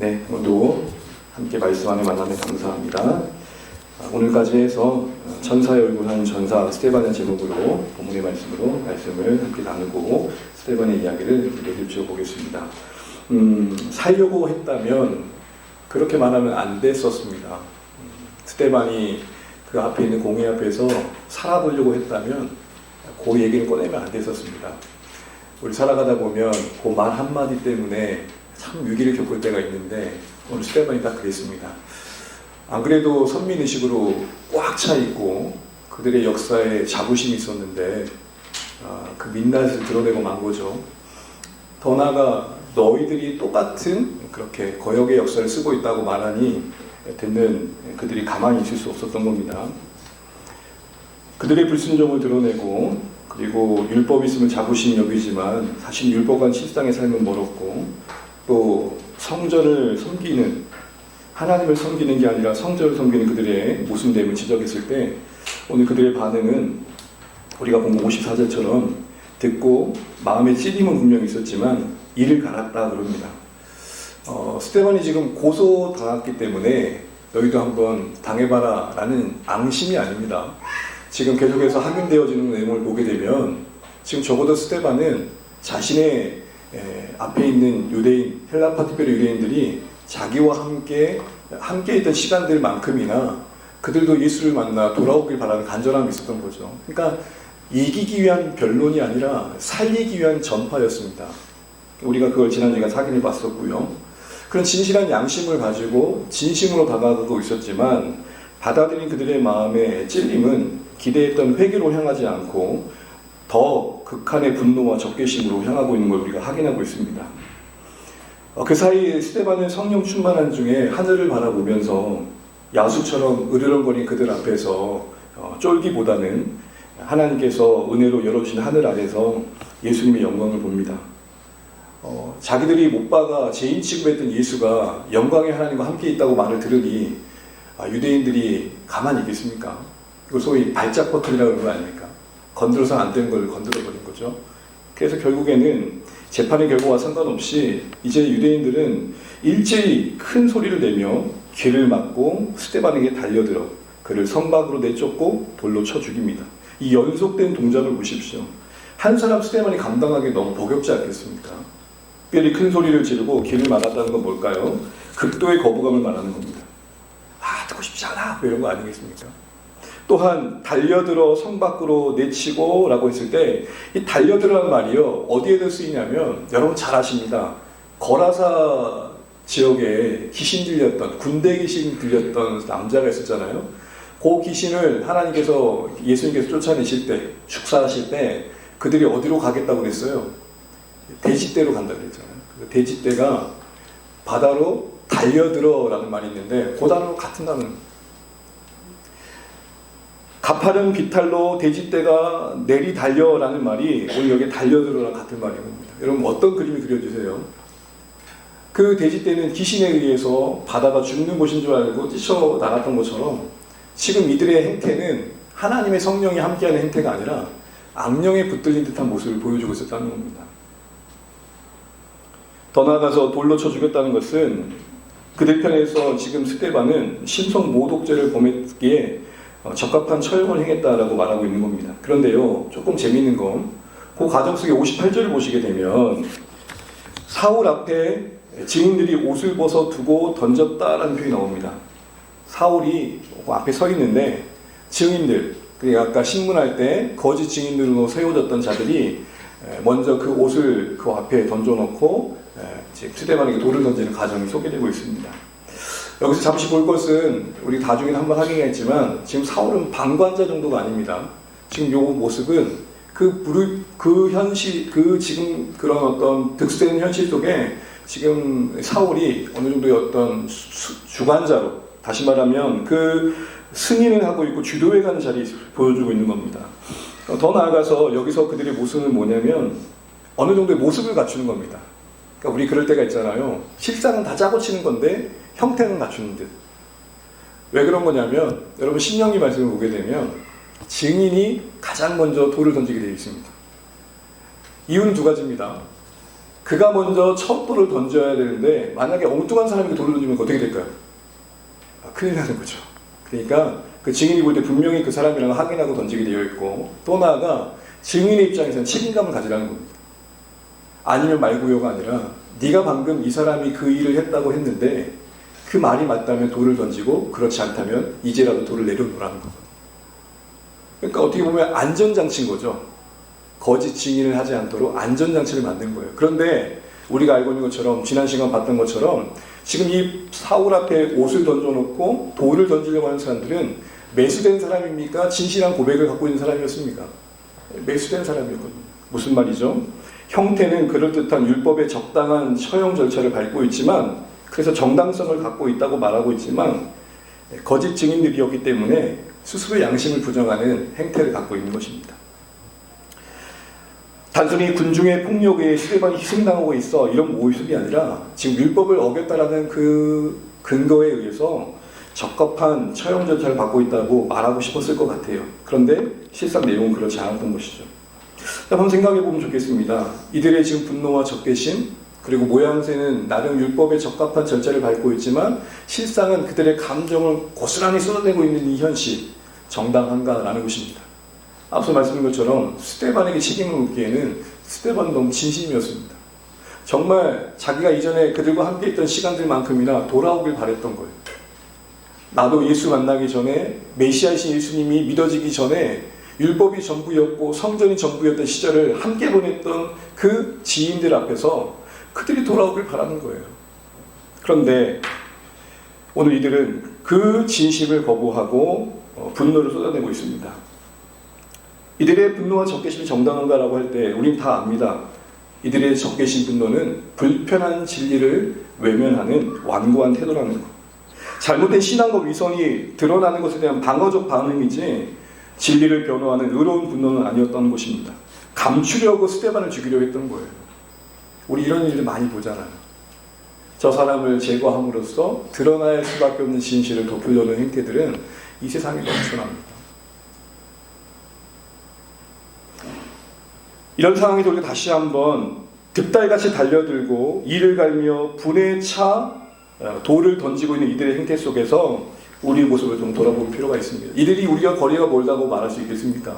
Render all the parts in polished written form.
네, 오늘도 함께 말씀 안에 만나면 감사합니다. 오늘까지 해서 천사의 얼굴 한 전사 스데반의 제목으로 본문의 말씀으로 말씀을 함께 나누고 스데반의 이야기를 내려주어 보겠습니다. 살려고 했다면 그렇게 말하면 안 됐었습니다. 스데반이 그 앞에 있는 공회 앞에서 살아보려고 했다면 그 얘기를 꺼내면 안 됐었습니다. 우리 살아가다 보면 그 말 한마디 때문에 참 위기를 겪을 때가 있는데 오늘 스데반이 딱 그랬습니다. 안 그래도 선민의식으로 꽉 차 있고 그들의 역사에 자부심이 있었는데 그 민낯을 드러내고 만 거죠. 더 나아가 너희들이 똑같은 그렇게 거역의 역사를 쓰고 있다고 말하니 듣는 그들이 가만히 있을 수 없었던 겁니다. 그들의 불순종을 드러내고 그리고 율법이 있으면 자부심이 여기지만 사실 율법과는 실상의 삶은 멀었고 또 성전을 섬기는 하나님을 섬기는 게 아니라 성전을 섬기는 그들의 모순됨을 지적했을 때 오늘 그들의 반응은 우리가 본 54절처럼 듣고 마음의 찔림은 분명히 있었지만 이를 갈았다 그럽니다. 스데반이 지금 고소당했기 때문에 너희도 한번 당해봐라 라는 앙심이 아닙니다. 지금 계속해서 확인되어지는 내용을 보게 되면 지금 적어도 스데반은 자신의 앞에 있는 유대인, 헬라파 특별히 유대인들이 자기와 함께 있던 시간들만큼이나 그들도 예수를 만나 돌아오길 바라는 간절함이 있었던 거죠. 그러니까 이기기 위한 변론이 아니라 살리기 위한 전파였습니다. 우리가 그걸 지난주에 확인해 봤었고요. 그런 진실한 양심을 가지고 진심으로 다가가고 있었지만 받아들인 그들의 마음의 찔림은 기대했던 회개로 향하지 않고 더 극한의 분노와 적개심으로 향하고 있는 걸 우리가 확인하고 있습니다. 그 사이 스데반은 성령 충만한 중에 하늘을 바라보면서 야수처럼 으르렁거린 그들 앞에서 쫄기보다는 하나님께서 은혜로 열어주신 하늘 아래서 예수님의 영광을 봅니다. 자기들이 못 박아 죄인 취급했던 예수가 영광의 하나님과 함께 있다고 말을 들으니 유대인들이 가만히 있겠습니까? 이거 소위 발작 버튼이라고 그러는 거 아닙니까? 건드려서 안 되는 걸 건드려버린 거죠. 그래서 결국에는 재판의 결과와 상관없이 이제 유대인들은 일제히 큰 소리를 내며 귀를 막고 스데반에게 달려들어 그를 선박으로 내쫓고 돌로 쳐 죽입니다. 이 연속된 동작을 보십시오. 한 사람 스데반이 감당하기 너무 버겁지 않겠습니까? 특별히 큰 소리를 지르고 귀를 막았다는 건 뭘까요? 극도의 거부감을 말하는 겁니다. 듣고 싶지 않아! 이런 거 아니겠습니까? 또한 달려들어 성 밖으로 내치고 라고 했을 때 이 달려들어라는 말이요 어디에도 쓰이냐면 여러분 잘 아십니다. 거라사 지역에 귀신 들렸던 군대 귀신 들렸던 남자가 있었잖아요. 그 귀신을 하나님께서 예수님께서 쫓아내실 때 축사하실 때 그들이 어디로 가겠다고 그랬어요? 돼지떼로 간다고 그랬잖아요. 돼지떼가 바다로 달려들어 라는 말이 있는데 그 단어로 같은 단어입니다. 가파른 비탈로 돼지떼가 내리 달려라는 말이 오늘 여기 달려들어랑 같은 말인 겁니다. 여러분 어떤 그림이 그려지세요? 그 돼지떼는 귀신에 의해서 바다가 죽는 곳인 줄 알고 뛰쳐나갔던 것처럼 지금 이들의 행태는 하나님의 성령이 함께하는 행태가 아니라 악령에 붙들린 듯한 모습을 보여주고 있었다는 겁니다. 더 나아가서 돌로 쳐 죽였다는 것은 그들 편에서 지금 스데반은 신성 모독죄를 범했기에 적합한 처형을 행했다라고 말하고 있는 겁니다. 그런데요, 조금 재미있는 건 그 가정 속에 58절을 보시게 되면 사울 앞에 증인들이 옷을 벗어 두고 던졌다라는 표현이 나옵니다. 사울이 앞에 서 있는데 증인들, 그러니까 아까 신문할 때 거짓 증인으로 세워졌던 자들이 먼저 그 옷을 그 앞에 던져놓고 지금 스데반에게 돌을 던지는 과정이 소개되고 있습니다. 여기서 잠시 볼 것은 우리 나중에 한번 하겠지만 지금 사울은 방관자 정도가 아닙니다. 지금 요 모습은 그 현실, 지금 그런 어떤 득세된 현실 속에 지금 사울이 어느 정도의 어떤 주관자로, 다시 말하면 그 승인을 하고 있고 주도해 가는 자리 보여주고 있는 겁니다. 더 나아가서 여기서 그들의 모습은 뭐냐면 어느 정도의 모습을 갖추는 겁니다. 그러니까 우리 그럴 때가 있잖아요. 실상은 다 짜고 치는 건데 형태는 갖추는 듯. 왜 그런 거냐면 여러분 신명기 말씀을 보게 되면 증인이 가장 먼저 돌을 던지게 되어 있습니다. 이유는 두 가지입니다. 그가 먼저 첫 돌을 던져야 되는데 만약에 엉뚱한 사람이 돌을 던지면 어떻게 될까요? 큰일 나는 거죠. 그러니까 그 증인이 볼 때 분명히 그 사람이랑 확인하고 던지게 되어 있고, 또 나아가 증인의 입장에서는 책임감을 가지라는 겁니다. 아니면 말고요가 아니라 네가 방금 이 사람이 그 일을 했다고 했는데 그 말이 맞다면 돌을 던지고 그렇지 않다면 이제라도 돌을 내려놓으라는 거거든요. 그러니까 어떻게 보면 안전장치인 거죠. 거짓 증인을 하지 않도록 안전장치를 만든 거예요. 그런데 우리가 알고 있는 것처럼, 지난 시간 봤던 것처럼 지금 이 사울 앞에 옷을 던져놓고 돌을 던지려고 하는 사람들은 매수된 사람입니까? 진실한 고백을 갖고 있는 사람이었습니까? 매수된 사람이었거든요. 무슨 말이죠? 형태는 그럴듯한 율법의 적당한 처형 절차를 밟고 있지만, 그래서 정당성을 갖고 있다고 말하고 있지만 거짓 증인들이었기 때문에 스스로 양심을 부정하는 행태를 갖고 있는 것입니다. 단순히 군중의 폭력에 스데반이 희생당하고 있어 이런 모습이 아니라 지금 율법을 어겼다라는 그 근거에 의해서 적합한 처형 절차를 받고 있다고 말하고 싶었을 것 같아요. 그런데 실상 내용은 그렇지 않았던 것이죠. 한번 생각해 보면 좋겠습니다. 이들의 지금 분노와 적개심, 그리고 모양새는 나름 율법에 적합한 절차를 밟고 있지만 실상은 그들의 감정을 고스란히 쏟아내고 있는 이 현실, 정당한가라는 것입니다. 앞서 말씀드린 것처럼 스데반에게 책임을 묻기에는 스데반은 너무 진심이었습니다. 정말 자기가 이전에 그들과 함께 있던 시간들만큼이나 돌아오길 바랬던 거예요. 나도 예수 만나기 전에, 메시아이신 예수님이 믿어지기 전에 율법이 전부였고 성전이 전부였던 시절을 함께 보냈던 그 지인들 앞에서 그들이 돌아오길 바라는 거예요. 그런데 오늘 이들은 그 진심을 거부하고 분노를 쏟아내고 있습니다. 이들의 분노와 적개심이 정당한가라고 할 때 우린 다 압니다. 이들의 적개심 분노는 불편한 진리를 외면하는 완고한 태도라는 것. 잘못된 신앙과 위선이 드러나는 것에 대한 방어적 반응이지 진리를 변호하는 의로운 분노는 아니었던 것입니다. 감추려고 스데반을 죽이려 했던 거예요. 우리 이런 일을 많이 보잖아요. 저 사람을 제거함으로써 드러나야 할 수밖에 없는 진실을 덮으려는 행태들은 이 세상에 넘쳐납니다. 이런 상황이 돌게 다시 한번 득달같이 달려들고 이를 갈며 분에 차 돌을 던지고 있는 이들의 행태 속에서 우리의 모습을 좀 돌아볼 필요가 있습니다. 이들이 우리가 거리가 멀다고 말할 수 있겠습니까?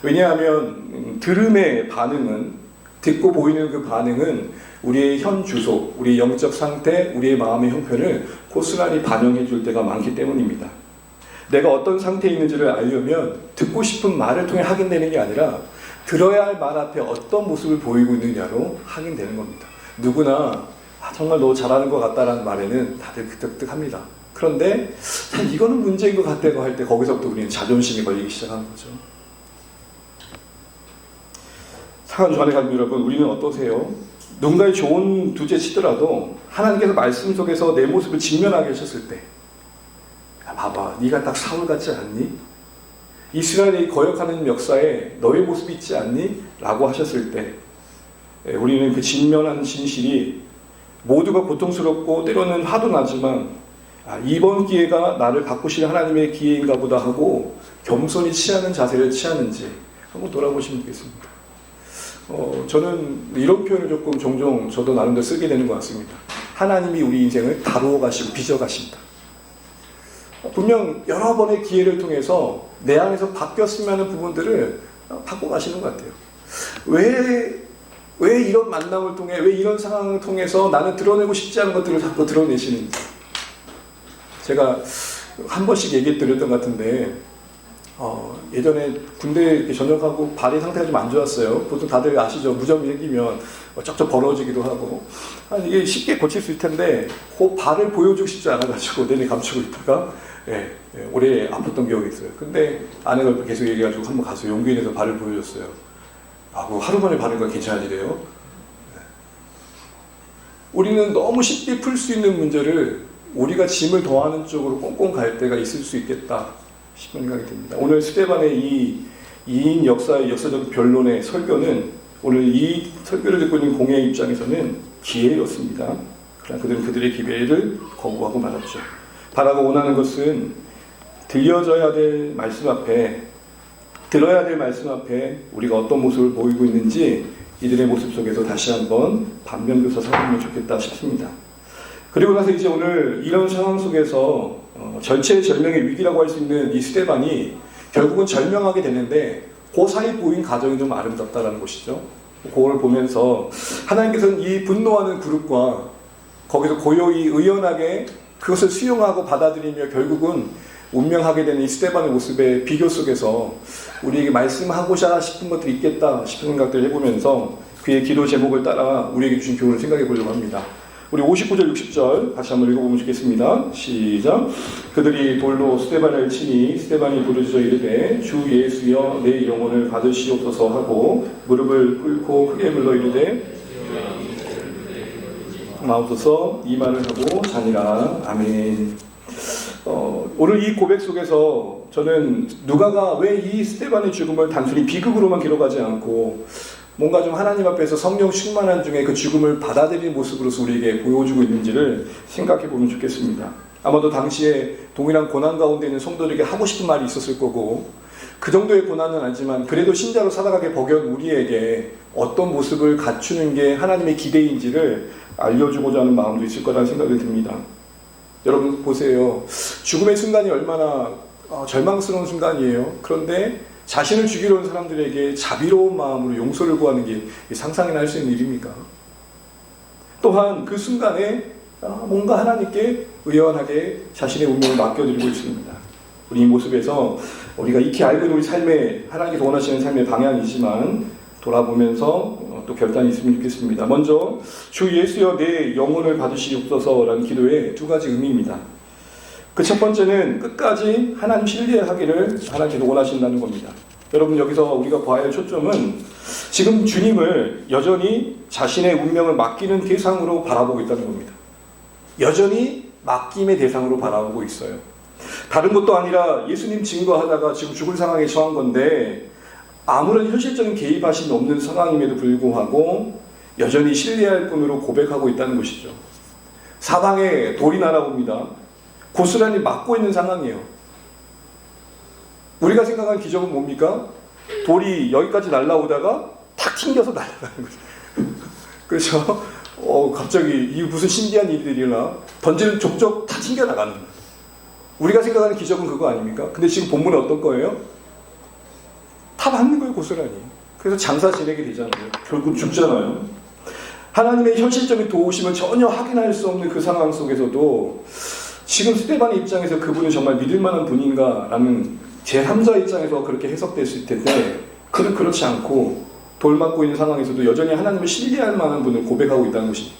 왜냐하면 들음의 반응은, 듣고 보이는 그 반응은 우리의 현 주소, 우리의 영적 상태, 우리의 마음의 형편을 고스란히 반영해 줄 때가 많기 때문입니다. 내가 어떤 상태에 있는지를 알려면 듣고 싶은 말을 통해 확인되는 게 아니라 들어야 할 말 앞에 어떤 모습을 보이고 있느냐로 확인되는 겁니다. 누구나 정말 너 잘하는 것 같다라는 말에는 다들 그득득합니다. 그런데 이거는 문제인 것 같다고 할 때 거기서부터 우리는 자존심이 걸리기 시작하는 거죠. 사랑하는 주안의 가족 여러분, 우리는 어떠세요? 누군가의 좋은 두째 치더라도 하나님께서 말씀 속에서 내 모습을 직면하게 하셨을 때, 야, 봐봐, 네가 딱 사울 같지 않니? 이스라엘이 거역하는 역사에 너의 모습이 있지 않니? 라고 하셨을 때 우리는 그 직면한 진실이 모두가 고통스럽고 때로는 화도 나지만 이번 기회가 나를 바꾸실 하나님의 기회인가 보다 하고 겸손히 취하는 자세를 취하는지 한번 돌아보시면 좋겠습니다. 저는 이런 표현을 조금 종종 저도 나름대로 쓰게 되는 것 같습니다. 하나님이 우리 인생을 다루어 가시고 빚어 가신다. 분명 여러 번의 기회를 통해서 내 안에서 바뀌었으면 하는 부분들을 바꿔 가시는 것 같아요. 왜 이런 만남을 통해, 왜 이런 상황을 통해서 나는 드러내고 싶지 않은 것들을 자꾸 드러내시는지. 제가 한 번씩 얘기 드렸던 것 같은데, 예전에 군대 이렇게 전역하고 발의 상태가 좀 안 좋았어요. 보통 다들 아시죠? 무좀이 생기면 쩍쩍 벌어지기도 하고. 이게 쉽게 고칠 수 있을 텐데, 그 발을 보여주고 싶지 않아가지고 내내 감추고 있다가, 오래 아팠던 기억이 있어요. 근데 아내가 계속 얘기해가지고 한번 가서 용기 내서 발을 보여줬어요. 하루 만에 바르니까 괜찮아지래요. 우리는 너무 쉽게 풀 수 있는 문제를 우리가 짐을 더하는 쪽으로 꽁꽁 갈 때가 있을 수 있겠다 싶은 생각이 듭니다. 오늘 스데반의 이 2인 역사적 변론의 설교는 오늘 이 설교를 듣고 있는 공예의 입장에서는 기회였습니다. 그러나 그들은 그들의 기회를 거부하고 말았죠. 바라고 원하는 것은 들려져야 될 말씀 앞에, 들어야 될 말씀 앞에 우리가 어떤 모습을 보이고 있는지 이들의 모습 속에서 다시 한번 반면교사 삼으면 좋겠다 싶습니다. 그리고 나서 이제 오늘 이런 상황 속에서 절체절명의 위기라고 할 수 있는 이 스데반이 결국은 절명하게 되는데 그 사이 보인 가정이 좀 아름답다라는 것이죠. 그걸 보면서 하나님께서는 이 분노하는 그룹과 거기서 고요히 의연하게 그것을 수용하고 받아들이며 결국은 운명하게 되는 이 스데반의 모습의 비교 속에서 우리에게 말씀하고자 싶은 것들이 있겠다 싶은 생각들을 해보면서 그의 기도 제목을 따라 우리에게 주신 교훈을 생각해 보려고 합니다. 우리 59절 60절 같이 한번 읽어보면 좋겠습니다. 시작. 그들이 돌로 스데반을 치니 스데반이 부르짖어 이르되 주 예수여 내 영혼을 받으시옵소서 하고 무릎을 꿇고 크게 불러 이르되 마옵소서 이 말을 하고 자니라. 아멘. 오늘 이 고백 속에서 저는 누가가 왜 이 스데반의 죽음을 단순히 비극으로만 기록하지 않고 뭔가 좀 하나님 앞에서 성령 충만한 중에 그 죽음을 받아들이는 모습으로서 우리에게 보여주고 있는지를 생각해 보면 좋겠습니다. 아마도 당시에 동일한 고난 가운데 있는 성도들에게 하고 싶은 말이 있었을 거고 그 정도의 고난은 아니지만 그래도 신자로 살아가게 버겨운 우리에게 어떤 모습을 갖추는 게 하나님의 기대인지를 알려주고자 하는 마음도 있을 거라는 생각이 듭니다. 여러분 보세요. 죽음의 순간이 얼마나 절망스러운 순간이에요. 그런데 자신을 죽이려 온 사람들에게 자비로운 마음으로 용서를 구하는 게 상상이나 할 수 있는 일입니까? 또한 그 순간에 뭔가 하나님께 의연하게 자신의 운명을 맡겨드리고 있습니다. 우리 이 모습에서 우리가 익히 알고 있는 우리 삶의 하나님께서 원하시는 삶의 방향이지만 돌아보면서 또 결단이 있으면 좋겠습니다. 먼저 주 예수여 내 영혼을 받으시옵소서라는 기도의 두 가지 의미입니다. 그 첫 번째는 끝까지 하나님 신뢰하기를 하나님께서 원하신다는 겁니다. 여러분 여기서 우리가 봐야 할 초점은 지금 주님을 여전히 자신의 운명을 맡기는 대상으로 바라보고 있다는 겁니다. 여전히 맡김의 대상으로 바라보고 있어요. 다른 것도 아니라 예수님 증거하다가 지금 죽을 상황에 처한 건데 아무런 현실적인 개입하심이 없는 상황임에도 불구하고 여전히 신뢰할 분으로 고백하고 있다는 것이죠. 사방에 돌이 날아옵니다. 고스란히 막고 있는 상황이에요. 우리가 생각한 기적은 뭡니까? 돌이 여기까지 날아오다가 탁 튕겨서 날아가는 거죠. 그렇죠? 갑자기 이 무슨 신기한 일들이나 던지는 족족 다 튕겨 나가는 거예요. 우리가 생각하는 기적은 그거 아닙니까? 근데 지금 본문은 어떤 거예요? 다 맞는 거예요, 고스란히. 그래서 장사 지내게 되잖아요. 결국 죽잖아요. 하나님의 현실적인 도우심을 전혀 확인할 수 없는 그 상황 속에서도 지금 스데반의 입장에서 그분은 정말 믿을 만한 분인가라는 제3자 입장에서 그렇게 해석될 수 있을 텐데 그는 그렇지 않고 돌 맞고 있는 상황에서도 여전히 하나님을 신뢰할 만한 분을 고백하고 있다는 것입니다.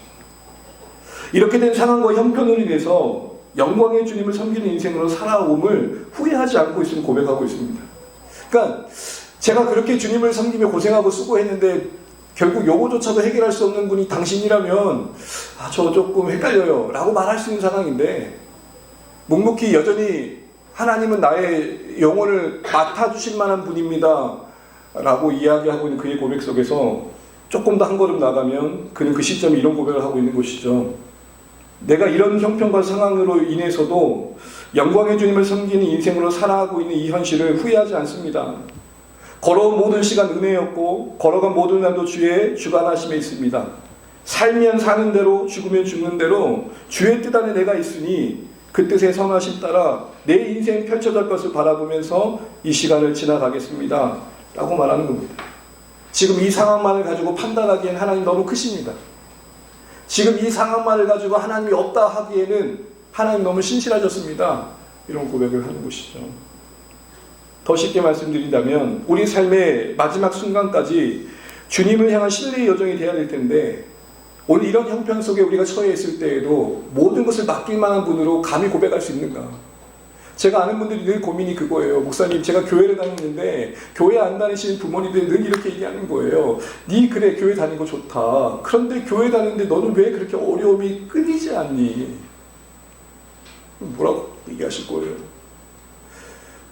이렇게 된 상황과 형편으로 인해서 영광의 주님을 섬기는 인생으로 살아옴을 후회하지 않고 있음을 고백하고 있습니다. 그러니까 제가 그렇게 주님을 섬기며 고생하고 수고했는데 결국 요거조차도 해결할 수 없는 분이 당신이라면 저 조금 헷갈려요 라고 말할 수 있는 상황인데 묵묵히 여전히 하나님은 나의 영혼을 맡아주실 만한 분입니다 라고 이야기하고 있는 그의 고백 속에서 조금 더 한 걸음 나가면 그는 그 시점에 이런 고백을 하고 있는 것이죠. 내가 이런 형편과 상황으로 인해서도 영광의 주님을 섬기는 인생으로 살아가고 있는 이 현실을 후회하지 않습니다. 걸어온 모든 시간 은혜였고 걸어간 모든 날도 주의 주관하심에 있습니다. 살면 사는 대로 죽으면 죽는 대로 주의 뜻 안에 내가 있으니 그 뜻의 선하심 따라 내 인생 펼쳐질 것을 바라보면서 이 시간을 지나가겠습니다 라고 말하는 겁니다. 지금 이 상황만을 가지고 판단하기엔 하나님 너무 크십니다. 지금 이 상황만을 가지고 하나님이 없다 하기에는 하나님 너무 신실하셨습니다. 이런 고백을 하는 것이죠. 더 쉽게 말씀드린다면 우리 삶의 마지막 순간까지 주님을 향한 신뢰의 여정이 돼야 될 텐데 오늘 이런 형편 속에 우리가 처해 있을 때에도 모든 것을 맡길 만한 분으로 감히 고백할 수 있는가? 제가 아는 분들이 늘 고민이 그거예요. 목사님 제가 교회를 다니는데 교회 안 다니시는 부모님들이 늘 이렇게 얘기하는 거예요. 네 그래 교회 다니는 거 좋다. 그런데 교회 다니는데 너는 왜 그렇게 어려움이 끊이지 않니? 뭐라고 얘기하실 거예요.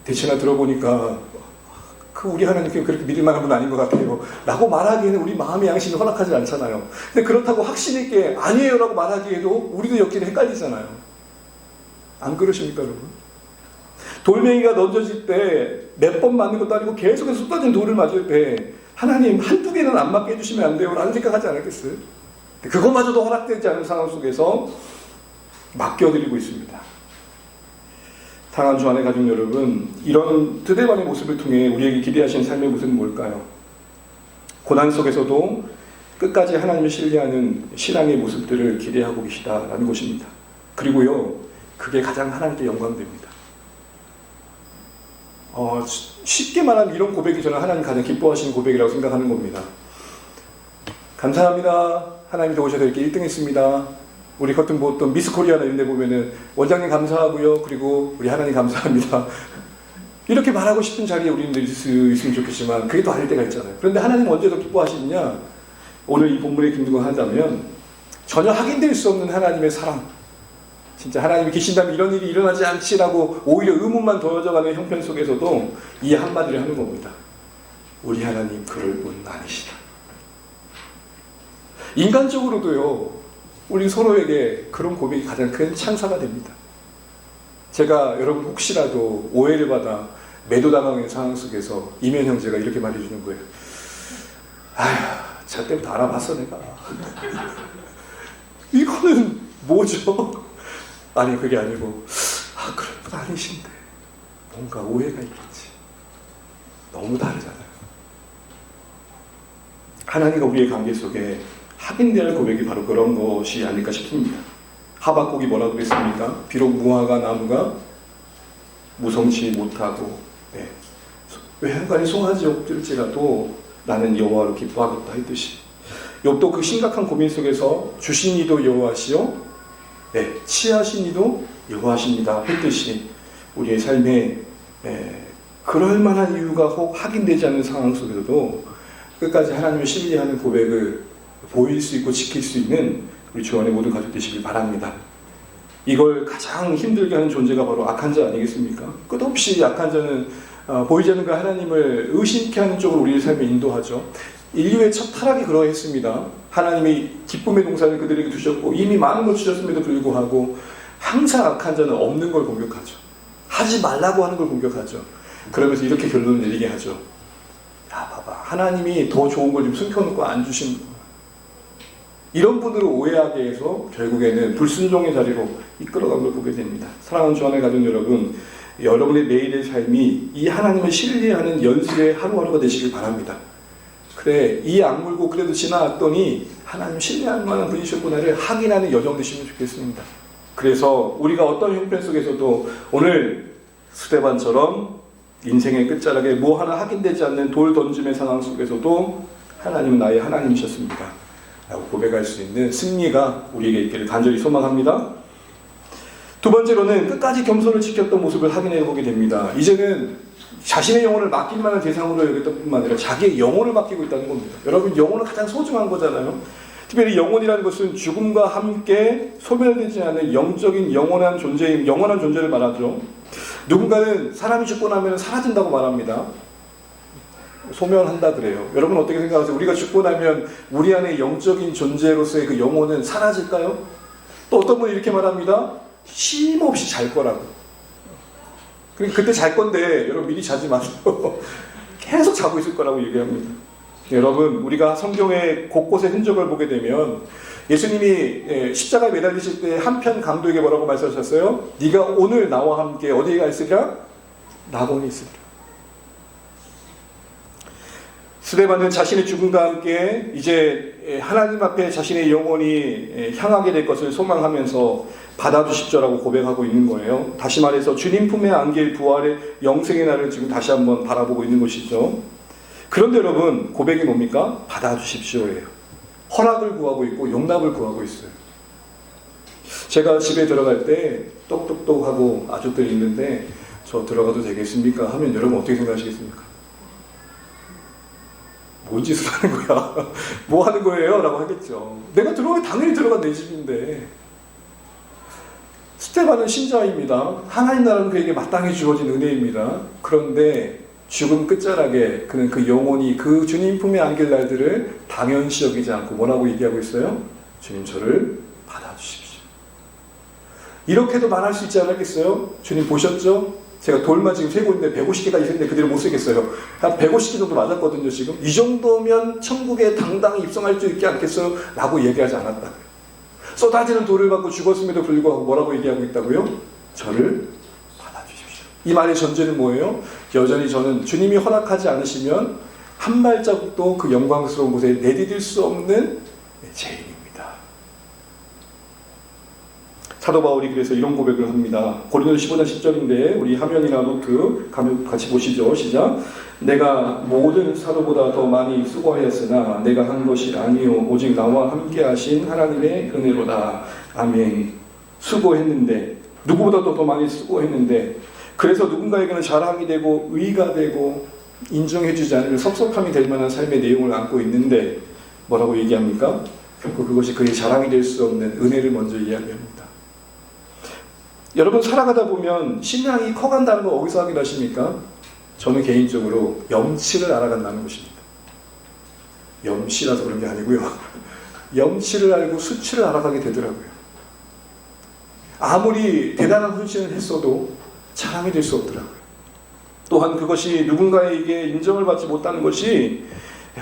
대체나 들어보니까 우리 하나님께 그렇게 믿을 만한 분 아닌 것 같아요 라고 말하기에는 우리 마음의 양심이 허락하지 않잖아요. 근데 그렇다고 확신 있게 아니에요 라고 말하기에도 우리도 엮이는 헷갈리잖아요. 안 그러십니까 여러분? 돌멩이가 던져질 때 몇 번 맞는 것도 아니고 계속해서 쏟아진 돌을 맞을 때 하나님 한두 개는 안 맞게 해주시면 안 돼요? 라는 생각하지 않았겠어요? 그것마저도 허락되지 않은 상황 속에서 맡겨드리고 있습니다. 사랑하는 주 안의 가족 여러분, 이런 스데반의 모습을 통해 우리에게 기대하신 삶의 모습은 뭘까요? 고난 속에서도 끝까지 하나님을 신뢰하는 신앙의 모습들을 기대하고 계시다라는 것입니다. 그리고요, 그게 가장 하나님께 영광됩니다. 쉽게 말하면 이런 고백이 저는 하나님 가장 기뻐하시는 고백이라고 생각하는 겁니다. 감사합니다. 하나님 도우셔서 이렇게 1등 했습니다. 우리 같은 뭐 어떤 미스 코리아나 이런 데 보면은 원장님 감사하고요. 그리고 우리 하나님 감사합니다. 이렇게 말하고 싶은 자리에 우리는 늘 있으면 좋겠지만 그게 또 아닐 때가 있잖아요. 그런데 하나님 언제 더 기뻐하시느냐? 오늘 이 본문에 근거하자면 전혀 확인될 수 없는 하나님의 사랑, 진짜 하나님이 계신다면 이런 일이 일어나지 않지라고 오히려 의문만 더해져가는 형편 속에서도 이 한마디를 하는 겁니다. 우리 하나님 그럴 분 아니시다. 인간적으로도요, 우리 서로에게 그런 고백이 가장 큰 찬사가 됩니다. 제가 여러분 혹시라도 오해를 받아 매도당하는 상황 속에서 이면 형제가 이렇게 말해주는 거예요. 아휴, 저 때부터 알아봤어 내가. 이거는 뭐죠? 아니 그게 아니고 그럴 분 아니신데 뭔가 오해가 있겠지. 너무 다르잖아요. 하나님과 우리의 관계 속에 확인될 고백이 바로 그런 것이 아닐까 싶습니다. 하박국이 뭐라고 그랬습니까? 비록 무화과 나무가 무성치 못하고 외양간에 송아지 엎질지라도 나는 여호와로 기뻐하겠다 했듯이, 욥도 그 심각한 고민 속에서 주신 이도 여호와시요 취하신 이도 여호와십니다 했듯이 우리의 삶에 그럴 만한 이유가 혹 확인되지 않는 상황 속에서도 끝까지 하나님을 신뢰하는 고백을 보일 수 있고 지킬 수 있는 우리 주 안에 모든 가족 되시길 바랍니다. 이걸 가장 힘들게 하는 존재가 바로 악한 자 아니겠습니까? 끝없이 악한 자는 보이지 않는 그 하나님을 의심케 하는 쪽으로 우리의 삶에 인도하죠. 인류의 첫 타락이 그러했습니다. 하나님이 기쁨의 동산을 그들에게 두셨고 이미 많은 걸 주셨음에도 불구하고 항상 악한 자는 없는 걸 공격하죠. 하지 말라고 하는 걸 공격하죠. 그러면서 이렇게 결론을 내리게 하죠. 야 봐봐, 하나님이 더 좋은 걸 좀 숨겨놓고 안 주신 거야. 이런 분들을 오해하게 해서 결국에는 불순종의 자리로 이끌어간 걸 보게 됩니다. 사랑하는 주 안의 가족 여러분, 여러분의 매일의 삶이 이 하나님을 신뢰하는 연습의 하루하루가 되시길 바랍니다. 그래, 이 악물고 그래도 지나왔더니 하나님 신뢰할 만한 분이셨구나를 확인하는 여정 되시면 좋겠습니다. 그래서 우리가 어떤 형편 속에서도 오늘 스데반처럼 인생의 끝자락에 뭐 하나 확인되지 않는 돌 던짐의 상황 속에서도 하나님은 나의 하나님이셨습니다 라고 고백할 수 있는 승리가 우리에게 있기를 간절히 소망합니다. 두 번째로는 끝까지 겸손을 지켰던 모습을 확인해 보게 됩니다. 이제는 자신의 영혼을 맡길 만한 대상으로 여겼던 뿐만 아니라 자기의 영혼을 맡기고 있다는 겁니다. 여러분, 영혼은 가장 소중한 거잖아요. 특별히 영혼이라는 것은 죽음과 함께 소멸되지 않는 영적인 영원한 존재를 말하죠. 누군가는 사람이 죽고 나면 사라진다고 말합니다. 소멸한다 그래요. 여러분 어떻게 생각하세요? 우리가 죽고 나면 우리 안에 영적인 존재로서의 그 영혼은 사라질까요? 또 어떤 분이 이렇게 말합니다. 쉼없이 잘 거라고. 그때 잘 건데 여러분 미리 자지 마세요. 계속 자고 있을 거라고 얘기합니다. 여러분, 우리가 성경의 곳곳의 흔적을 보게 되면 예수님이 십자가에 매달리실 때 한편 강도에게 뭐라고 말씀하셨어요? 네가 오늘 나와 함께 어디에 있으리라? 낙원에 있으리라. 스데반은 자신의 죽음과 함께 이제 하나님 앞에 자신의 영혼이 향하게 될 것을 소망하면서 받아주십시오라고 고백하고 있는 거예요. 다시 말해서 주님 품에 안길 부활의 영생의 날을 지금 다시 한번 바라보고 있는 것이죠. 그런데 여러분, 고백이 뭡니까? 받아주십시오예요. 허락을 구하고 있고 용납을 구하고 있어요. 제가 집에 들어갈 때 똑똑똑하고 아주들이 있는데 저 들어가도 되겠습니까? 하면 여러분 어떻게 생각하시겠습니까? 뭔 짓을 하는 거야? 뭐 하는 거예요? 라고 하겠죠. 내가 들어가면 당연히 들어간 내 집인데. 스데반은 신자입니다. 하나님 나라는 그에게 마땅히 주어진 은혜입니다. 그런데 죽음 끝자락에 그는 그 영혼이 그 주님 품에 안길 날들을 당연시 여기지 않고 뭐라고 얘기하고 있어요? 주님, 저를 받아주십시오. 이렇게도 말할 수 있지 않았겠어요? 주님 보셨죠? 제가 돌만 지금 세고 있는데 150개까지 세는데 그대로 못 세겠어요. 한 150개 정도 맞았거든요, 지금. 이 정도면 천국에 당당히 입성할 수 있지 않겠어요? 라고 얘기하지 않았다. 쏟아지는 돌을 받고 죽었음에도 불구하고 뭐라고 얘기하고 있다고요? 저를 받아주십시오. 이 말의 전제는 뭐예요? 여전히 저는 주님이 허락하지 않으시면 한 발자국도 그 영광스러운 곳에 내디딜 수 없는 죄인입니다. 사도 바울이 그래서 이런 고백을 합니다. 고린도서 15장 10절인데 우리 화면이나 노트 같이 보시죠. 시작. 내가 모든 사도보다 더 많이 수고하였으나 내가 한 것이 아니요 오직 나와 함께 하신 하나님의 은혜로다. 아멘. 수고했는데 누구보다도 더 많이 수고했는데 그래서 누군가에게는 자랑이 되고 의가 되고 인정해주지 않으면 섭섭함이 될 만한 삶의 내용을 안고 있는데 뭐라고 얘기합니까? 결국 그것이 그의 자랑이 될 수 없는 은혜를 먼저 이야기합니다. 여러분 살아가다 보면 신앙이 커간다는 거 어디서 확인하십니까? 저는 개인적으로 염치를 알아간다는 것입니다. 염치라서 그런 게 아니고요. 염치를 알고 수치를 알아가게 되더라고요. 아무리 대단한 헌신을 했어도 자랑이 될 수 없더라고요. 또한 그것이 누군가에게 인정을 받지 못하는 것이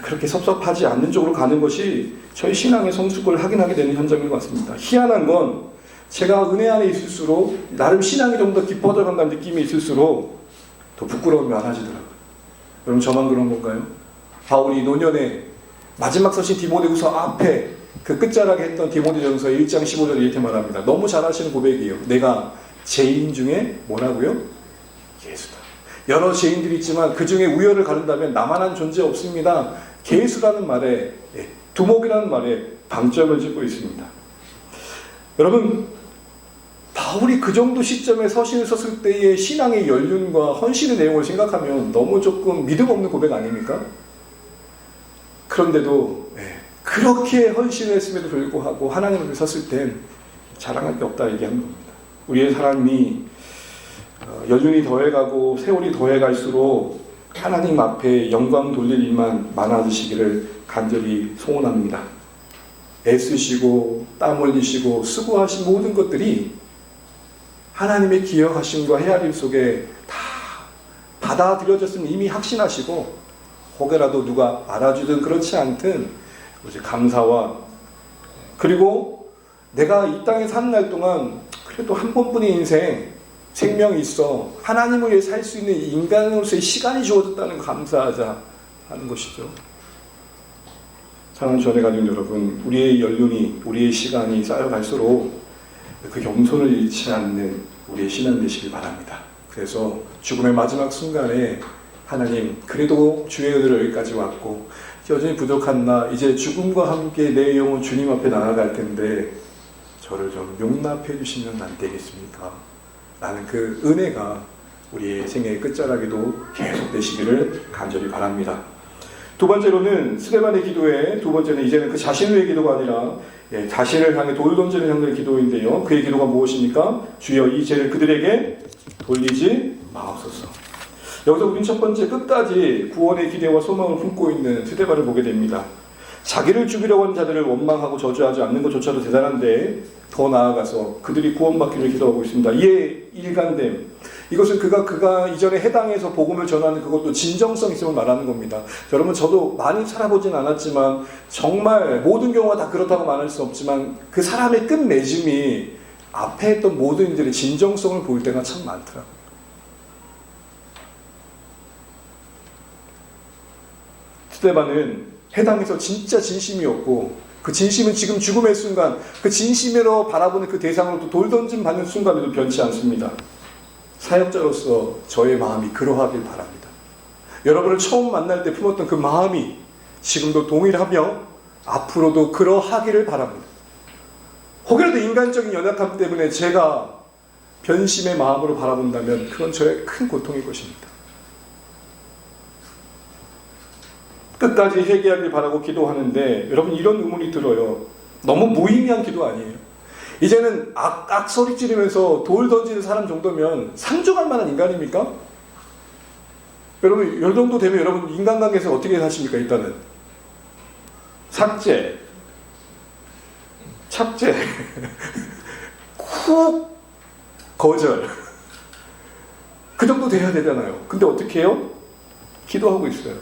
그렇게 섭섭하지 않는 쪽으로 가는 것이 저희 신앙의 성숙을 확인하게 되는 현장인 것 같습니다. 희한한 건 제가 은혜 안에 있을수록 나름 신앙이 좀 더 깊어져 간다는 느낌이 있을수록 더 부끄러움이 많아지더라고요. 여러분 저만 그런 건가요? 바울이 노년에 마지막 서신 디모데후서 앞에 그 끝자락에 했던 디모데전서 1장 15절에 이렇게 말합니다. 너무 잘 하시는 고백이에요. 내가 죄인 중에 뭐라고요? 예수다. 여러 죄인들이 있지만 그 중에 우열을 가른다면 나만한 존재 없습니다. 예수라는 말에 두목이라는 말에 방점을 짓고 있습니다. 여러분 바울이 그 정도 시점에 서신을 썼을 때의 신앙의 연륜과 헌신의 내용을 생각하면 너무 조금 믿음 없는 고백 아닙니까? 그런데도 그렇게 헌신을 했음에도 불구하고 하나님 앞에 섰을 땐 자랑할 게 없다 얘기하는 겁니다. 우리의 삶이 연륜이 더해가고 세월이 더해갈수록 하나님 앞에 영광 돌릴 일만 많아지시기를 간절히 소원합니다. 애쓰시고 땀 흘리시고 수고하신 모든 것들이 하나님의 기억하심과 헤아림 속에 다 받아들여졌으면 이미 확신하시고 혹여라도 누가 알아주든 그렇지 않든 이제 감사와 그리고 내가 이 땅에 사는 날 동안 그래도 한 번뿐인 인생 생명이 있어 하나님을 위해 살 수 있는 인간으로서의 시간이 주어졌다는 거 감사하자 하는 것이죠. 사랑하는 전에 가진 여러분, 우리의 연륜이 우리의 시간이 쌓여갈수록 그 겸손을 잃지 않는 우리의 신앙 되시길 바랍니다. 그래서 죽음의 마지막 순간에 하나님 그래도 주의 은혜로 여기까지 왔고 여전히 부족한 나 이제 죽음과 함께 내 영혼 주님 앞에 나아갈 텐데 저를 좀 용납해 주시면 안 되겠습니까? 라는 그 은혜가 우리의 생애의 끝자락에도 계속 되시기를 간절히 바랍니다. 두 번째로는 스데반의 기도에 두 번째는 이제는 그 자신을 위해 기도가 아니라 자신을 향해 돌 던지는 형들의 기도인데요. 그의 기도가 무엇입니까? 주여 이 죄를 그들에게 돌리지 마옵소서. 여기서 우린 첫 번째 끝까지 구원의 기대와 소망을 품고 있는 스데반을 보게 됩니다. 자기를 죽이려고 하는 자들을 원망하고 저주하지 않는 것조차도 대단한데 더 나아가서 그들이 구원받기를 기도하고 있습니다. 이에 일관됨. 이것은 그가 이전에 해당해서 복음을 전하는 그것도 진정성 있음을 말하는 겁니다. 여러분 저도 많이 살아보진 않았지만 정말 모든 경우가 다 그렇다고 말할 수 없지만 그 사람의 끝맺음이 앞에 했던 모든 일들의 진정성을 보일 때가 참 많더라고요. 스데반은 해당해서 진짜 진심이었고 그 진심은 지금 죽음의 순간 그 진심으로 바라보는 그 대상으로도 돌 던짐 받는 순간에도 변치 않습니다. 사역자로서 저의 마음이 그러하길 바랍니다. 여러분을 처음 만날 때 품었던 그 마음이 지금도 동일하며 앞으로도 그러하기를 바랍니다. 혹여라도 인간적인 연약함 때문에 제가 변심의 마음으로 바라본다면 그건 저의 큰 고통일 것입니다. 끝까지 회개하길 바라고 기도하는데 여러분 이런 의문이 들어요. 너무 무의미한 기도 아니에요? 이제는 악소리 지르면서 돌 던지는 사람 정도면 상종할 만한 인간입니까? 여러분 이 정도 되면 여러분 인간관계에서 어떻게 사십니까? 일단은 삭제, 삭제, 쿡 거절. 그 정도 돼야 되잖아요. 근데 어떻게 해요? 기도하고 있어요.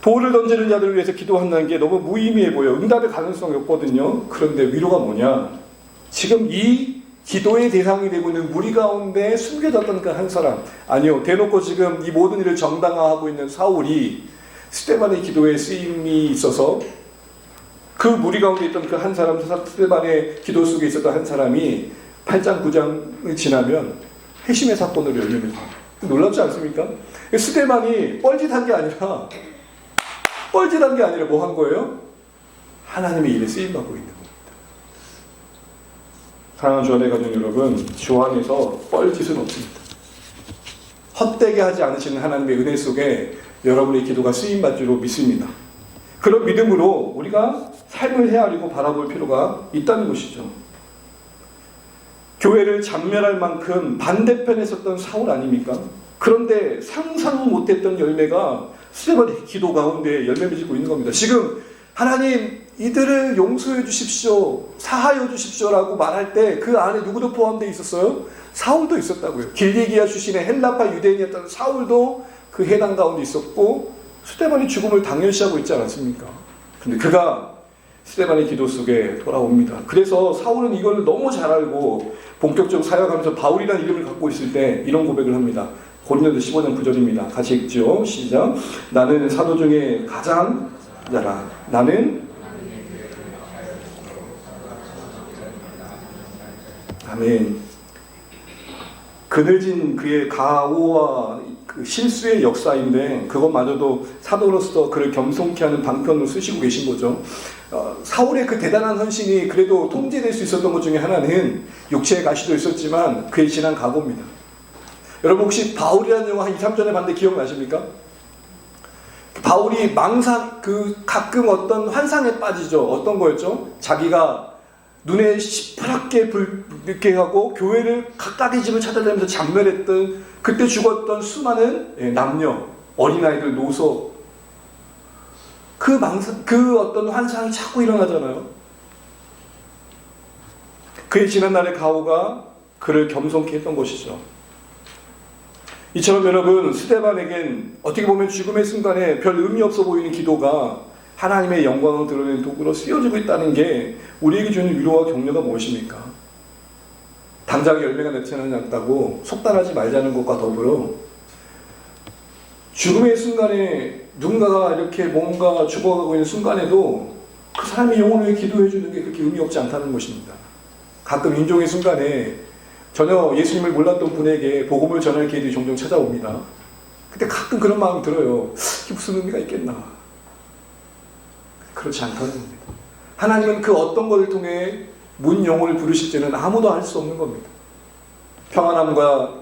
돌을 던지는 자들을 위해서 기도한다는 게 너무 무의미해 보여요. 응답의 가능성이 없거든요. 그런데 위로가 뭐냐? 지금 이 기도의 대상이 되고 있는 무리 가운데 숨겨졌던 그 한 사람, 아니요, 대놓고 지금 이 모든 일을 정당화하고 있는 사울이 스데반의 기도에 쓰임이 있어서 그 무리 가운데 있던 그 한 사람, 스데반의 기도 속에 있었던 한 사람이 8장 9장을 지나면 회심의 사건으로 열립니다. 놀랍지 않습니까? 스데반이 뻘짓한 게 아니라 뭐 한 거예요? 하나님의 일에 쓰임받고 있는 겁니다. 사랑하는 주 안에 가족 여러분, 주 안에서 뻘짓은 없습니다. 헛되게 하지 않으시는 하나님의 은혜 속에 여러분의 기도가 쓰임받기로 믿습니다. 그런 믿음으로 우리가 삶을 헤아리고 바라볼 필요가 있다는 것이죠. 교회를 잔멸할 만큼 반대편에 섰던 사울 아닙니까? 그런데 상상 못했던 열매가 스데반의 기도 가운데 열매를 짓고 있는 겁니다. 지금 하나님 이들을 용서해 주십시오, 사하여 주십시오라고 말할 때 그 안에 누구도 포함되어 있었어요? 사울도 있었다고요. 길리기아 출신의 헬라파 유대인이었던 사울도 그 해당 가운데 있었고 스데반이 죽음을 당연시하고 있지 않았습니까? 근데 그가 스데반의 기도 속에 돌아옵니다. 그래서 사울은 이걸 너무 잘 알고 본격적으로 사역하면서 바울이라는 이름을 갖고 있을 때 이런 고백을 합니다. 고린도서 15장 9절입니다. 같이 읽죠. 시작. 나는 사도 중에 가장 자라. 나는 아멘. 그늘진 그의 가오와 그 실수의 역사인데 그것마저도 사도로서 그를 겸손케 하는 방편으로 쓰시고 계신 거죠. 사울의 그 대단한 헌신이 그래도 통제될 수 있었던 것 중에 하나는 육체의 가시도 있었지만 그의 지난 각오입니다. 여러분 혹시 바울이라는 영화 한 2, 3전에 봤는데 기억나십니까? 바울이 가끔 어떤 환상에 빠지죠. 어떤 거였죠? 자기가 눈에 시퍼렇게 불게 하고 교회를 각각의 집을 찾아다니면서 잔멸했던, 그때 죽었던 수많은 남녀, 어린아이들, 노소, 그 어떤 환상이 자꾸 일어나잖아요. 그의 지난날의 가오가 그를 겸손케 했던 것이죠. 이처럼 여러분, 스데반에겐 어떻게 보면 죽음의 순간에 별 의미 없어 보이는 기도가 하나님의 영광을 드러내는 도구로 쓰여지고 있다는 게 우리에게 주는 위로와 격려가 무엇입니까? 당장 열매가 나타나지 않다고 속단하지 말자는 것과 더불어 죽음의 순간에 누군가가 이렇게 뭔가 죽어가고 있는 순간에도 그 사람의 영혼을 위해 기도해 주는 게 그렇게 의미 없지 않다는 것입니다. 가끔 인종의 순간에 전혀 예수님을 몰랐던 분에게 복음을 전할 기회들이 종종 찾아옵니다. 그때 가끔 그런 마음이 들어요. 이게 무슨 의미가 있겠나? 그렇지 않다는 겁니다. 하나님은 그 어떤 것을 통해 문 영혼을 부르실지는 아무도 알 수 없는 겁니다. 평안함과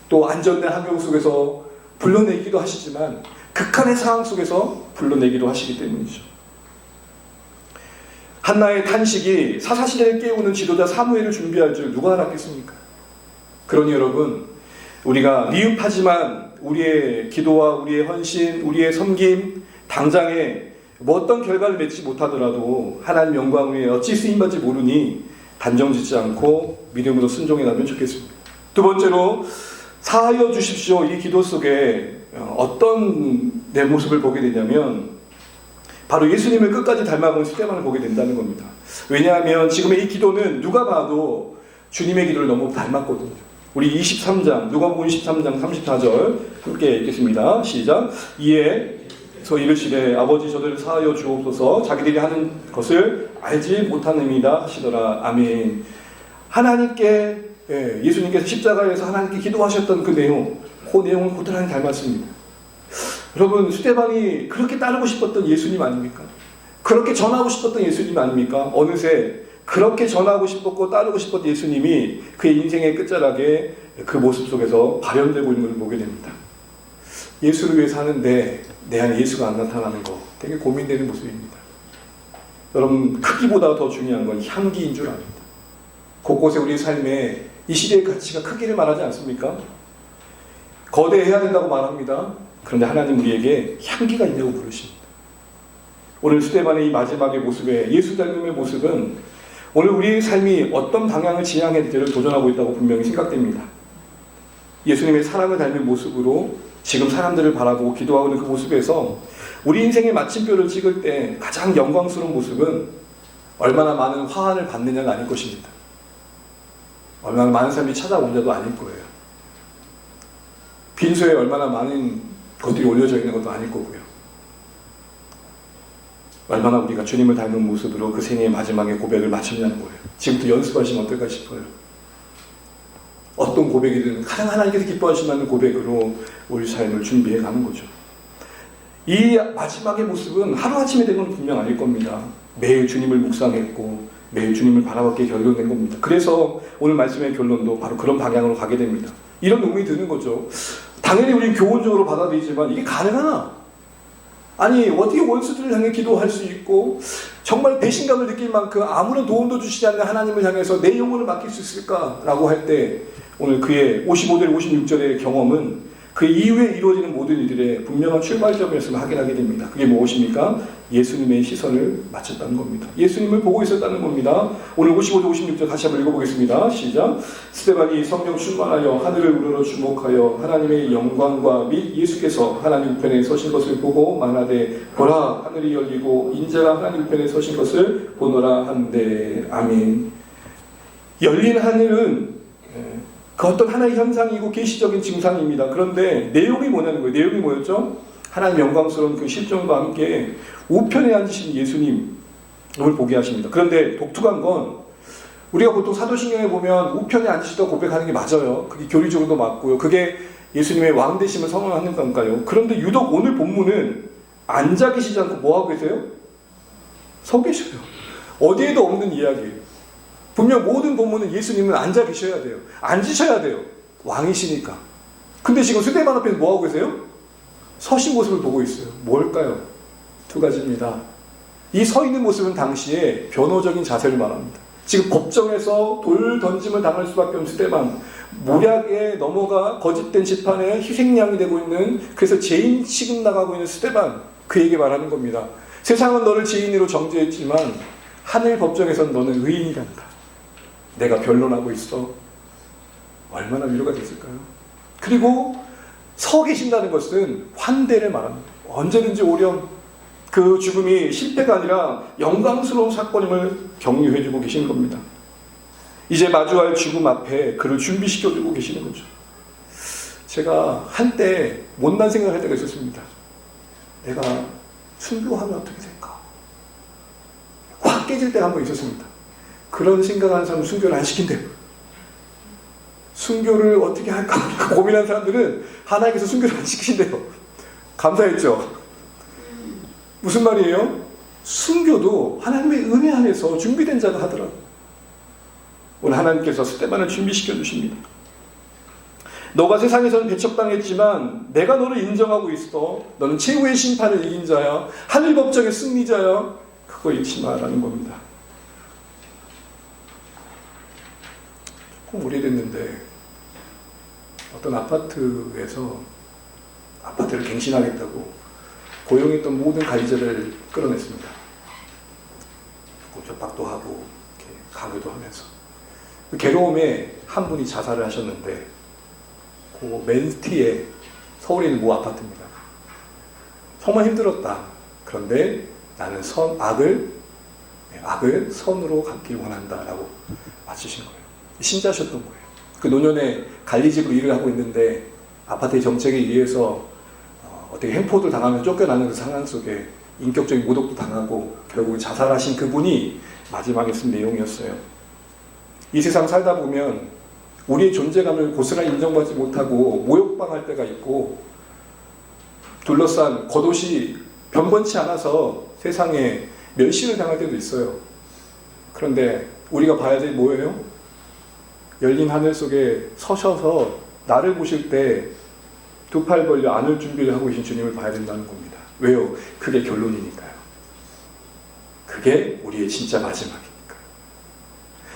또 안전된 환경 속에서 불러내기도 하시지만 극한의 상황 속에서 불러내기도 하시기 때문이죠. 한나의 탄식이 사사시대를 깨우는 지도자 사무엘을 준비할 줄 누가 알았겠습니까? 그러니 여러분, 우리가 미흡하지만 우리의 기도와 우리의 헌신, 우리의 섬김, 당장에 어떤 결과를 맺지 못하더라도 하나님 영광을 위해 어찌 쓰임받지 모르니 단정짓지 않고 믿음으로 순종해 나면 좋겠습니다. 두 번째로, 사하여 주십시오. 이 기도 속에 어떤 내 모습을 보게 되냐면 바로 예수님을 끝까지 닮아본 스데반을 보게 된다는 겁니다. 왜냐하면 지금의 이 기도는 누가 봐도 주님의 기도를 너무 닮았거든요. 우리 23장, 누가복음 23장 34절 함께 읽겠습니다. 시작. 이에 서 이르시되 아버지 저들을 사하여 주옵소서, 자기들이 하는 것을 알지 못하느니라 하시더라. 아멘. 하나님께, 예수님께서 십자가에서 하나님께 기도하셨던 그 내용을 고스란히 닮았습니다. 여러분, 스데반이 그렇게 따르고 싶었던 예수님 아닙니까? 그렇게 전하고 싶었던 예수님 아닙니까? 어느새 그렇게 전하고 싶었고 따르고 싶었던 예수님이 그의 인생의 끝자락에 그 모습 속에서 발현되고 있는 것을 보게 됩니다. 예수를 위해 사는데 내 안에 예수가 안 나타나는 거 되게 고민되는 모습입니다. 여러분, 크기보다 더 중요한 건 향기인 줄 압니다. 곳곳에 우리 삶에 이 시대의 가치가 크기를 말하지 않습니까? 거대해야 된다고 말합니다. 그런데 하나님 우리에게 향기가 있냐고 부르십니다. 오늘 스데반의 이 마지막의 모습에, 예수 닮음의 모습은 오늘 우리의 삶이 어떤 방향을 지향해야 될지를 도전하고 있다고 분명히 생각됩니다. 예수님의 사랑을 닮은 모습으로 지금 사람들을 바라보고 기도하고 있는 그 모습에서 우리 인생의 마침표를 찍을 때 가장 영광스러운 모습은 얼마나 많은 화환을 받느냐가 아닐 것입니다. 얼마나 많은 사람이 찾아온자도 아닐 거예요. 빈소에 얼마나 많은 것들이 올려져 있는 것도 아닐 거고요. 얼마나 우리가 주님을 닮은 모습으로 그 생애의 마지막에 고백을 마쳤냐는 거예요. 지금부터 연습하시면 어떨까 싶어요. 어떤 고백이든 가장 하나님께서 기뻐하시는 고백으로 우리 삶을 준비해 가는 거죠. 이 마지막의 모습은 하루아침에 된 건 분명 아닐 겁니다. 매일 주님을 묵상했고 매일 주님을 바라봤기에 결론된 겁니다. 그래서 오늘 말씀의 결론도 바로 그런 방향으로 가게 됩니다. 이런 의문이 드는 거죠. 당연히 우리는 교훈적으로 받아들이지만 이게 가능하나? 아니 어떻게 원수들을 향해 기도할 수 있고 정말 배신감을 느낄 만큼 아무런 도움도 주시지 않는 하나님을 향해서 내 영혼을 맡길 수 있을까라고 할 때 오늘 그의 55절 56절의 경험은 그 이후에 이루어지는 모든 일들의 분명한 출발점이었음을 확인하게 됩니다. 그게 무엇입니까? 예수님의 시선을 맞췄다는 겁니다. 예수님을 보고 있었다는 겁니다. 오늘 55절 56절 다시 한번 읽어보겠습니다. 시작. 스데반이 성령 충만하여 하늘을 우러러 주목하여 하나님의 영광과 및 예수께서 하나님 우편에 서신 것을 보고 말하되 보라 하늘이 열리고 인자가 하나님 우편에 서신 것을 보노라 한데 아멘. 열린 하늘은 그 어떤 하나의 현상이고 계시적인 증상입니다. 그런데 내용이 뭐냐는 거예요. 내용이 뭐였죠? 하나님 영광스러운 그 실존과 함께 우편에 앉으신 예수님을 보게 하십니다. 그런데 독특한 건 우리가 보통 사도신경에 보면 우편에 앉으시다 고백하는 게 맞아요. 그게 교리적으로도 맞고요. 그게 예수님의 왕 되심을 선언하는 건가요? 그런데 유독 오늘 본문은 앉아 계시지 않고 뭐 하고 계세요? 서 계셔요. 어디에도 없는 이야기예요. 분명 모든 본문은 예수님은 앉아 계셔야 돼요. 앉으셔야 돼요. 왕이시니까. 근데 지금 스데반 앞에서 뭐 하고 계세요? 서신 모습을 보고 있어요. 뭘까요? 두 가지입니다. 이 서 있는 모습은 당시에 변호적인 자세를 말합니다. 지금 법정에서 돌 던짐을 당할 수밖에 없는 스데반, 모략에 넘어가 거짓된 재판에 희생양이 되고 있는, 그래서 죄인 취급 나가고 있는 스데반, 그에게 말하는 겁니다. 세상은 너를 죄인으로 정죄했지만 하늘 법정에서는 너는 의인이란다. 내가 변론하고 있어. 얼마나 위로가 됐을까요? 그리고 서 계신다는 것은 환대를 말합니다. 언제든지 오렴. 그 죽음이 실패가 아니라 영광스러운 사건임을 격려해주고 계시는 겁니다. 이제 마주할 죽음 앞에 그를 준비시켜주고 계시는 거죠. 제가 한때 못난 생각을 할 때가 있었습니다. 내가 순교하면 어떻게 될까? 확 깨질 때가 한 번 있었습니다. 그런 생각하는 사람은 순교를 안 시킨대요. 순교를 어떻게 할까 고민하는 사람들은 하나님께서 순교를 안 시키신대요. 감사했죠? 무슨 말이에요? 순교도 하나님의 은혜 안에서 준비된 자가 하더라고요. 오늘 하나님께서 스데반을 준비시켜 주십니다. 너가 세상에서는 배척당했지만 내가 너를 인정하고 있어. 너는 최후의 심판을 이긴 자야. 하늘 법정의 승리자야. 그거 잊지 마라는 겁니다. 조금 오래됐는데 어떤 아파트에서 아파트를 갱신하겠다고 고용했던 모든 관리자를 끌어냈습니다. 협박도 하고 이렇게 강요도 하면서 그 괴로움에 한 분이 자살을 하셨는데 그 맨티에 서울에 있는 모 아파트입니다. 정말 힘들었다. 그런데 나는 악을 선으로 갚길 원한다라고 마치신 거예요. 신자셨던 거예요. 그 노년에 관리직으로 일을 하고 있는데 아파트의 정책에 의해서 어떻게 횡포를 당하면 쫓겨나는 그 상황 속에 인격적인 모독도 당하고 결국 자살하신 그분이 마지막에 쓴 내용이었어요. 이 세상 살다 보면 우리의 존재감을 고스란히 인정받지 못하고 모욕당할 때가 있고 둘러싼 겉옷이 변변치 않아서 세상에 멸시를 당할 때도 있어요. 그런데 우리가 봐야 될 뭐예요? 열린 하늘 속에 서셔서 나를 보실 때 두 팔 벌려 안을 준비를 하고 계신 주님을 봐야 된다는 겁니다. 왜요? 그게 결론이니까요. 그게 우리의 진짜 마지막이니까요.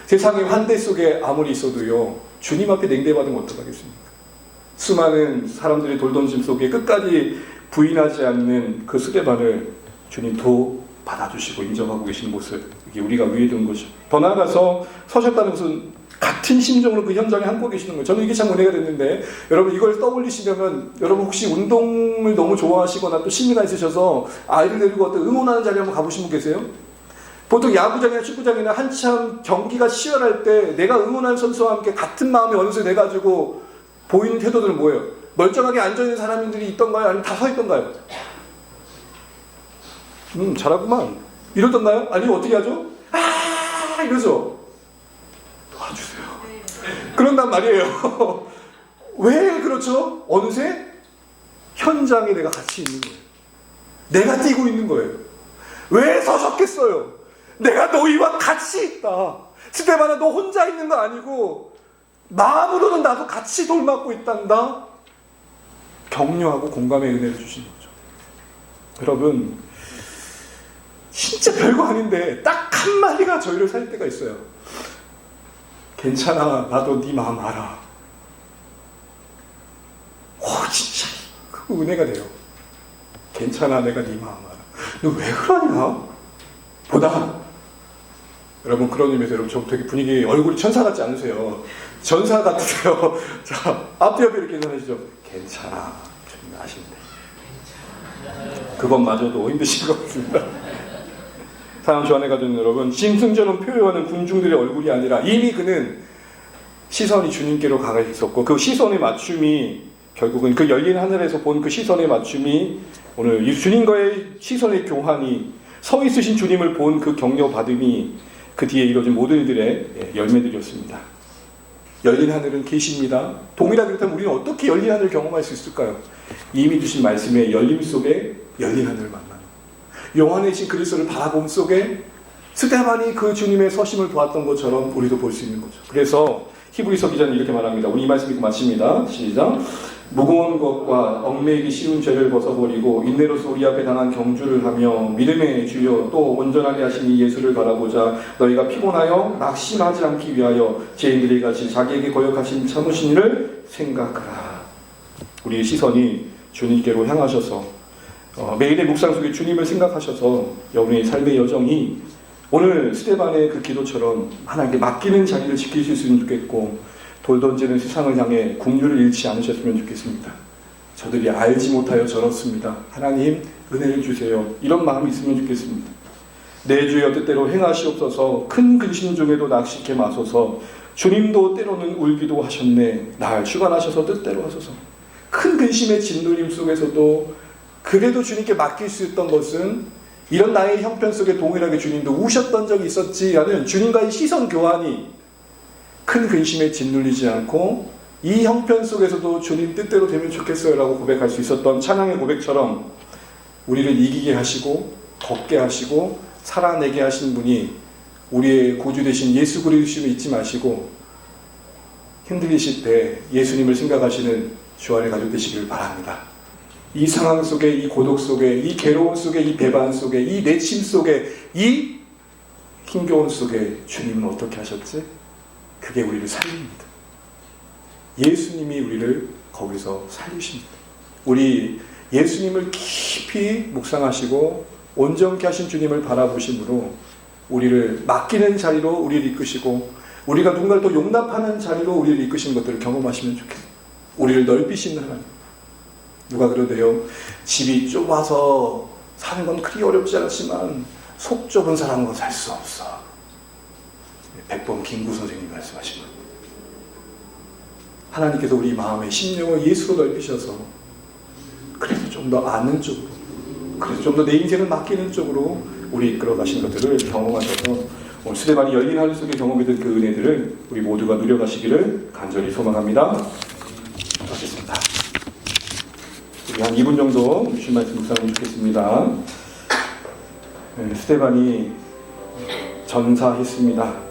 세상의 환대 속에 아무리 있어도요, 주님 앞에 냉대받으면 어떡하겠습니까? 수많은 사람들의 돌던짐 속에 끝까지 부인하지 않는 그 스데반을 주님도 받아주시고 인정하고 계신 모습, 이게 우리가 위에 둔 거죠. 더 나아가서 서셨다는 것은 같은 심정으로 그 현장에 함께 계시는 거예요. 저는 이게 참 은혜가 됐는데, 여러분 이걸 떠올리시려면, 여러분 혹시 운동을 너무 좋아하시거나 또 취미가 있으셔서 아이를 데리고 어떤 응원하는 자리에 한번 가보신 분 계세요? 보통 야구장이나 축구장이나 한참 경기가 치열할 때 내가 응원하는 선수와 함께 같은 마음이 어느새 돼가지고 보이는 태도들은 뭐예요? 멀쩡하게 앉아있는 사람들이 있던가요? 아니면 다 서 있던가요? 잘하구만. 이러던가요? 아니면 어떻게 하죠? 이러죠. 도와주세요. 그런단 말이에요. 왜 그렇죠? 어느새 현장에 내가 같이 있는 거예요. 내가 뛰고 있는 거예요. 왜 서셨겠어요? 내가 너희와 같이 있다. 스데반아, 너 혼자 있는 거 아니고 마음으로는 나도 같이 돌맞고 있단다. 격려하고 공감의 은혜를 주시는 거죠. 여러분, 진짜 별거 아닌데 딱 한마디가 저희를 살 때가 있어요. 괜찮아, 나도 네 마음 알아. 진짜 그 은혜가 돼요. 괜찮아, 내가 네 마음 알아. 너 왜 그러냐? 보다 여러분, 그런 의미에서 여러분 저 되게 분위기, 얼굴이 천사 같지 않으세요? 전사 같으세요. 자, 앞뒤 이렇게 인사하시죠. 괜찮아, 좀 아신데 그것마저도 힘드신 것 같습니다. 사랑 주 안에 가진 여러분, 짐승처럼 표현하는 군중들의 얼굴이 아니라 이미 그는 시선이 주님께로 가가 있었고, 그 시선의 맞춤이 결국은 그 열린 하늘에서 본 그 시선의 맞춤이 오늘 주님과의 시선의 교환이, 서 있으신 주님을 본 그 격려받음이 그 뒤에 이루어진 모든 일들의 열매들이었습니다. 열린 하늘은 계십니다. 동일하게 그렇다면 우리는 어떻게 열린 하늘을 경험할 수 있을까요? 이미 주신 말씀의 열림 속에 열린 하늘을 만나는, 영안에 계신 그리스도를 바라봄 속에 스데반이 그 주님의 서심을 보았던 것처럼 우리도 볼 수 있는 거죠. 그래서 히브리서 기자는 이렇게 말합니다. 우리 이 말씀 읽고 마칩니다. 시작. 무거운 것과 얽매이기 쉬운 죄를 벗어버리고 인내로서 우리 앞에 당한 경주를 하며 믿음의 주여 또 온전하게 하신 이 예수를 바라보자. 너희가 피곤하여 낙심하지 않기 위하여 죄인들이 같이 자기에게 거역하신 참으신 이를 생각하라. 우리의 시선이 주님께로 향하셔서 매일의 묵상 속에 주님을 생각하셔서 여러분의 삶의 여정이 오늘 스데반의 그 기도처럼 하나님께 맡기는 자리를 지킬 수 있으면 좋겠고, 돌 던지는 세상을 향해 국률을 잃지 않으셨으면 좋겠습니다. 저들이 알지 못하여 저렇습니다. 하나님 은혜를 주세요. 이런 마음이 있으면 좋겠습니다. 내 주여 뜻대로 행하시옵소서. 큰 근심 중에도 낚시케 마소서. 주님도 때로는 울기도 하셨네. 날 주관하셔서 뜻대로 하소서. 큰 근심의 짓눌림 속에서도 그래도 주님께 맡길 수 있던 것은, 이런 나의 형편 속에 동일하게 주님도 우셨던 적이 있었지 하는 주님과의 시선 교환이 큰 근심에 짓눌리지 않고 이 형편 속에서도 주님 뜻대로 되면 좋겠어요 라고 고백할 수 있었던 찬양의 고백처럼, 우리를 이기게 하시고 걷게 하시고 살아내게 하신 분이 우리의 구주 되신 예수 그리스도를 잊지 마시고 힘들리실 때 예수님을 생각하시는 주 안의 가족 되시기를 바랍니다. 이 상황 속에, 이 고독 속에, 이 괴로움 속에, 이 배반 속에, 이 내침 속에, 이 힘겨운 속에 주님은 어떻게 하셨지? 그게 우리를 살립니다. 예수님이 우리를 거기서 살리십니다. 우리 예수님을 깊이 묵상하시고 온전케 하신 주님을 바라보심으로 우리를 맡기는 자리로 우리를 이끄시고, 우리가 누군가를 또 용납하는 자리로 우리를 이끄시는 것들을 경험하시면 좋겠습니다. 우리를 넓히시는 하나님. 누가 그러대요. 집이 좁아서 사는 건 그리 어렵지 않지만 속 좁은 사람은 살 수 없어. 백범 김구 선생님이 말씀하신 겁니다. 하나님께서 우리 마음의 심령을 예수로 넓히셔서 그래서 좀 더 아는 쪽으로, 그래서 좀 더 내 인생을 맡기는 쪽으로 우리 이끌어 가신 것들을 경험하셔서 오늘 스데반이 열린 하늘 속에 경험했던 그 은혜들을 우리 모두가 누려가시기를 간절히 소망합니다. 하겠습니다. 우리 한 2분 정도 주신 말씀 묵상하면 좋겠습니다. 스데반이 전사했습니다.